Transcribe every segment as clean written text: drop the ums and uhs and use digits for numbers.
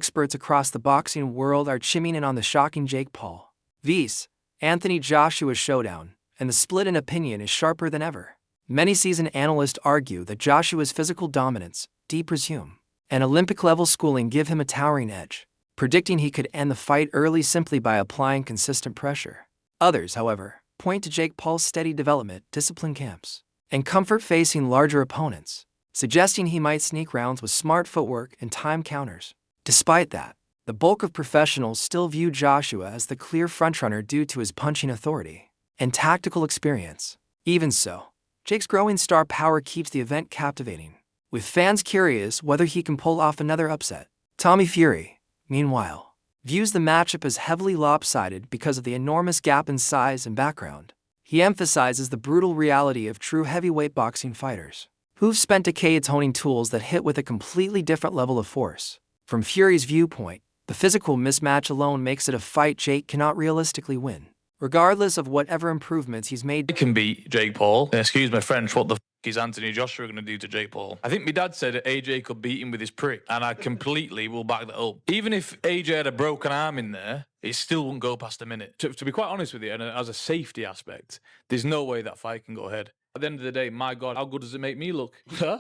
Experts across the boxing world are chiming in on the shocking Jake Paul vs. Anthony Joshua showdown, and the split in opinion is sharper than ever. Many seasoned analysts argue that Joshua's physical dominance, deep resume, and Olympic-level schooling give him a towering edge, predicting he could end the fight early simply by applying consistent pressure. Others, however, point to Jake Paul's steady development, disciplined camps, and comfort facing larger opponents, suggesting he might sneak rounds with smart footwork and time counters. Despite that, the bulk of professionals still view Joshua as the clear frontrunner due to his punching authority and tactical experience. Even so, Jake's growing star power keeps the event captivating, with fans curious whether he can pull off another upset. Tommy Fury, meanwhile, views the matchup as heavily lopsided because of the enormous gap in size and background. He emphasizes the brutal reality of true heavyweight boxing fighters, who've spent decades honing tools that hit with a completely different level of force. From Fury's viewpoint, the physical mismatch alone makes it a fight Jake cannot realistically win, regardless of whatever improvements he's made. I can beat Jake Paul. Excuse my French, what the f*** is Anthony Joshua going to do to Jake Paul? I think my dad said that AJ could beat him with his prick, and I completely will back that up. Even if AJ had a broken arm in there, it still wouldn't go past a minute. To be quite honest with you, and as a safety aspect, there's no way that fight can go ahead. At the end of the day, my God, how good does it make me look?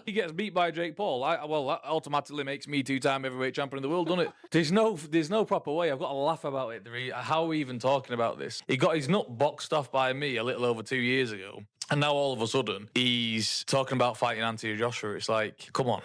He gets beat by Jake Paul. Well, that automatically makes me two-time heavyweight champion of the world, doesn't it? There's no proper way. I've got to laugh about it. How are we even talking about this? He got his nut boxed off by me a little over 2 years ago, and now all of a sudden he's talking about fighting Anthony Joshua. It's like, come on.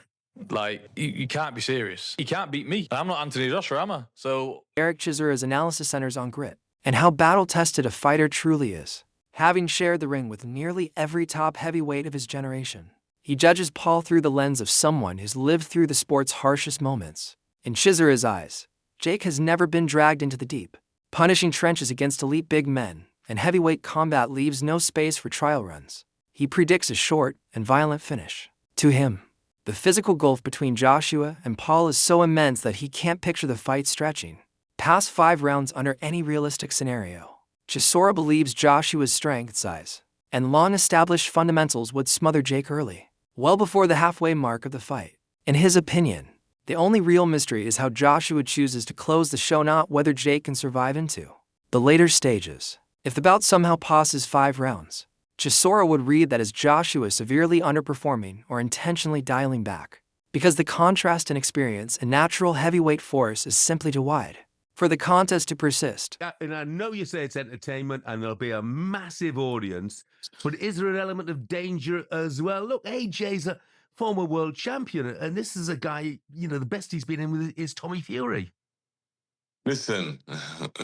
Like, you can't be serious. You can't beat me. I'm not Anthony Joshua, am I? So Eric Chisora's analysis centers on grit and how battle-tested a fighter truly is. Having shared the ring with nearly every top heavyweight of his generation, he judges Paul through the lens of someone who's lived through the sport's harshest moments. In Chisora's eyes, Jake has never been dragged into the deep, punishing trenches against elite big men, and heavyweight combat leaves no space for trial runs. He predicts a short and violent finish. To him, the physical gulf between Joshua and Paul is so immense that he can't picture the fight stretching past 5 rounds under any realistic scenario. Chisora believes Joshua's strength, size, and long-established fundamentals would smother Jake early, well before the halfway mark of the fight. In his opinion, the only real mystery is how Joshua chooses to close the show, not whether Jake can survive into the later stages. If the bout somehow passes 5 rounds, Chisora would read that as Joshua severely underperforming or intentionally dialing back, because the contrast in experience and natural heavyweight force is simply too wide for the contest to persist. And I know you say it's entertainment and there'll be a massive audience, but is there an element of danger as well? Look, AJ's a former world champion, and this is a guy, the best he's been in with is Tommy Fury. Listen,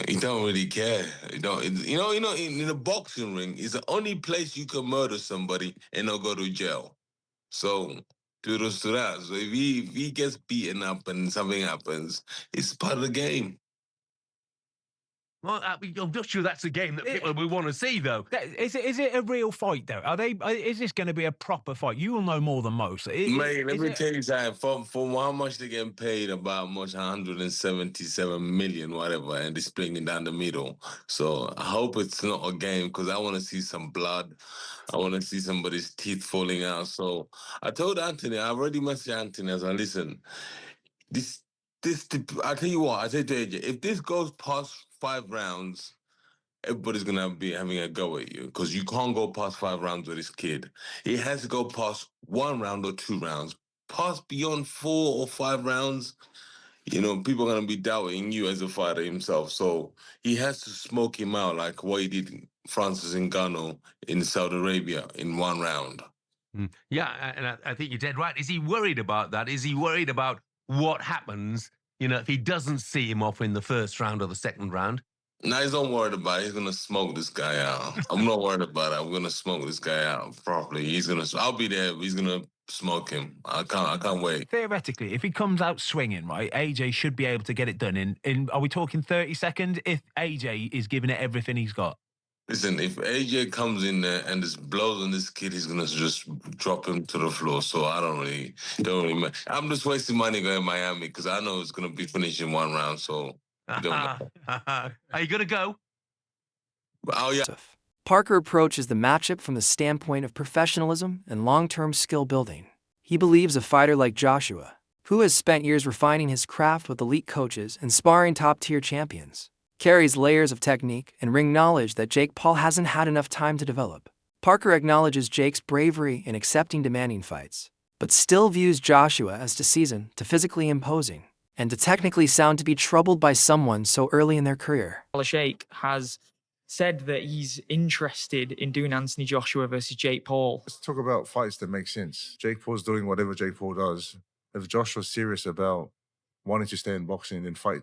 he don't really care. In a boxing ring, it's the only place you can murder somebody and not go to jail. So, kudos to that. So if he gets beaten up and something happens, it's part of the game. Well, I'm not sure that's a game that people will want to see, though. Is it a real fight, though? Is this going to be a proper fight? You will know more than most. Mate, let me tell you something. For how much they're getting paid, about 177 million, whatever, and they're splitting down the middle. So I hope it's not a game, because I want to see some blood. I want to see somebody's teeth falling out. So I told Anthony, I already messaged Anthony, I was like, listen, I tell you what, I said to AJ, if this goes past 5 rounds, everybody's going to be having a go at you, because you can't go past 5 rounds with this kid. He has to go past 1 round or 2 rounds. Past beyond 4 or 5 rounds, people are going to be doubting you as a fighter himself. So he has to smoke him out like what he did Francis Ngannou in Saudi Arabia in 1 round. Yeah, and I think you're dead right. Is he worried about that? Is he worried about what happens, if he doesn't see him off in the first round or the second round? No, he's not worried about it. He's going to smoke this guy out. I'm not worried about it. I'm going to smoke this guy out properly. I'll be there. He's going to smoke him. I can't wait. Theoretically, if he comes out swinging, right, AJ should be able to get it done in are we talking 30 seconds? If AJ is giving it everything he's got. Listen, if AJ comes in there and just blows on this kid, he's gonna just drop him to the floor. So I don't really. I'm just wasting money going to Miami, because I know it's gonna be finished in 1 round. So are you gonna go? Oh yeah. Parker approaches the matchup from the standpoint of professionalism and long-term skill building. He believes a fighter like Joshua, who has spent years refining his craft with elite coaches and sparring top-tier champions, carries layers of technique and ring knowledge that Jake Paul hasn't had enough time to develop. Parker acknowledges Jake's bravery in accepting demanding fights, but still views Joshua as too seasoned, too physically imposing, and too technically sound to be troubled by someone so early in their career. Jake has said that he's interested in doing Anthony Joshua versus Jake Paul. Let's talk about fights that make sense. Jake Paul's doing whatever Jake Paul does. If Joshua's serious about wanting to stay in boxing, then fight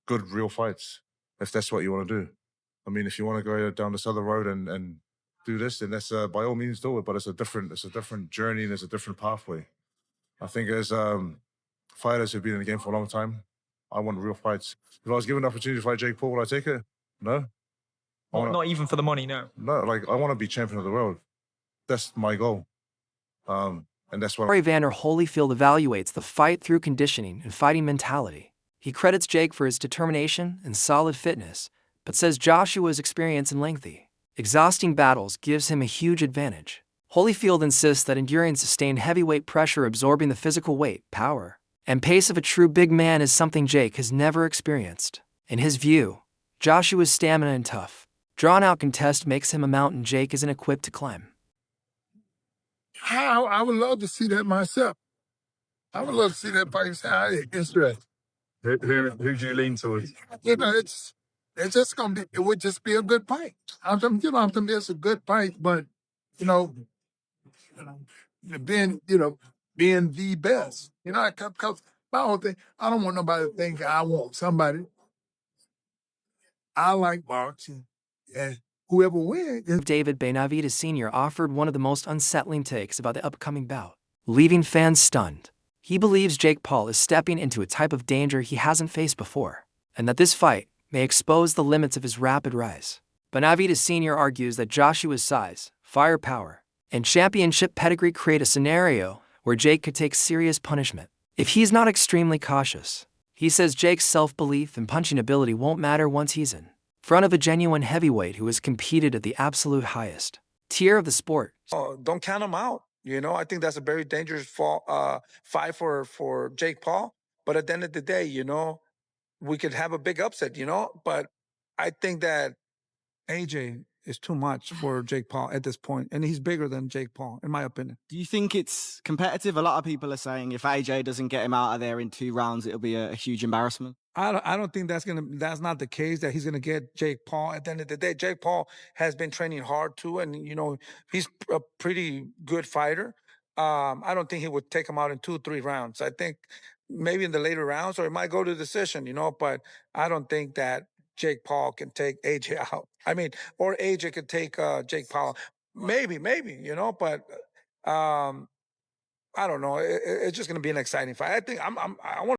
good, real fights, if that's what you want to do. I mean, if you want to go down this other road and do this, then that's by all means do it. But it's a different journey and it's a different pathway. I think as fighters who've been in the game for a long time, I want real fights. If I was given the opportunity to fight Jake Paul, would I take it? No. Not even for the money, no. No, like I want to be champion of the world. That's my goal. And that's what Evander Holyfield evaluates the fight through conditioning and fighting mentality. He credits Jake for his determination and solid fitness, but says Joshua's experience in lengthy, exhausting battles gives him a huge advantage. Holyfield insists that enduring sustained heavyweight pressure, absorbing the physical weight, power, and pace of a true big man is something Jake has never experienced. In his view, Joshua's stamina and tough, drawn-out contest makes him a mountain Jake isn't equipped to climb. I would love to see that myself. I would love to see that fight against Ray. Who do you lean towards? You know, it's just gonna be. It would just be a good fight. It's a good fight, but being the best. Because my whole thing, I don't want nobody to think I want somebody. I like boxing, and whoever wins. Benavidez Sr. offered one of the most unsettling takes about the upcoming bout, leaving fans stunned. He believes Jake Paul is stepping into a type of danger he hasn't faced before, and that this fight may expose the limits of his rapid rise. Benavidez Sr. argues that Joshua's size, firepower, and championship pedigree create a scenario where Jake could take serious punishment if he's not extremely cautious. He says Jake's self-belief and punching ability won't matter once he's in front of a genuine heavyweight who has competed at the absolute highest tier of the sport. Don't count him out. I think that's a very dangerous fight for Jake Paul. But at the end of the day, we could have a big upset, But I think that AJ is too much for Jake Paul at this point, and he's bigger than Jake Paul, in my opinion. Do you think it's competitive? A lot of people are saying if AJ doesn't get him out of there in 2 rounds, it'll be a huge embarrassment. I don't think that's not the case, that he's gonna get Jake Paul. At the end of the day, Jake Paul has been training hard too, and he's a pretty good fighter. I don't think he would take him out in 2-3 rounds. I think maybe in the later rounds, or it might go to decision, but I don't think that Jake Paul can take AJ out. I mean, or AJ could take Jake Paul. Maybe, but I don't know. It's just gonna be an exciting fight. I think I want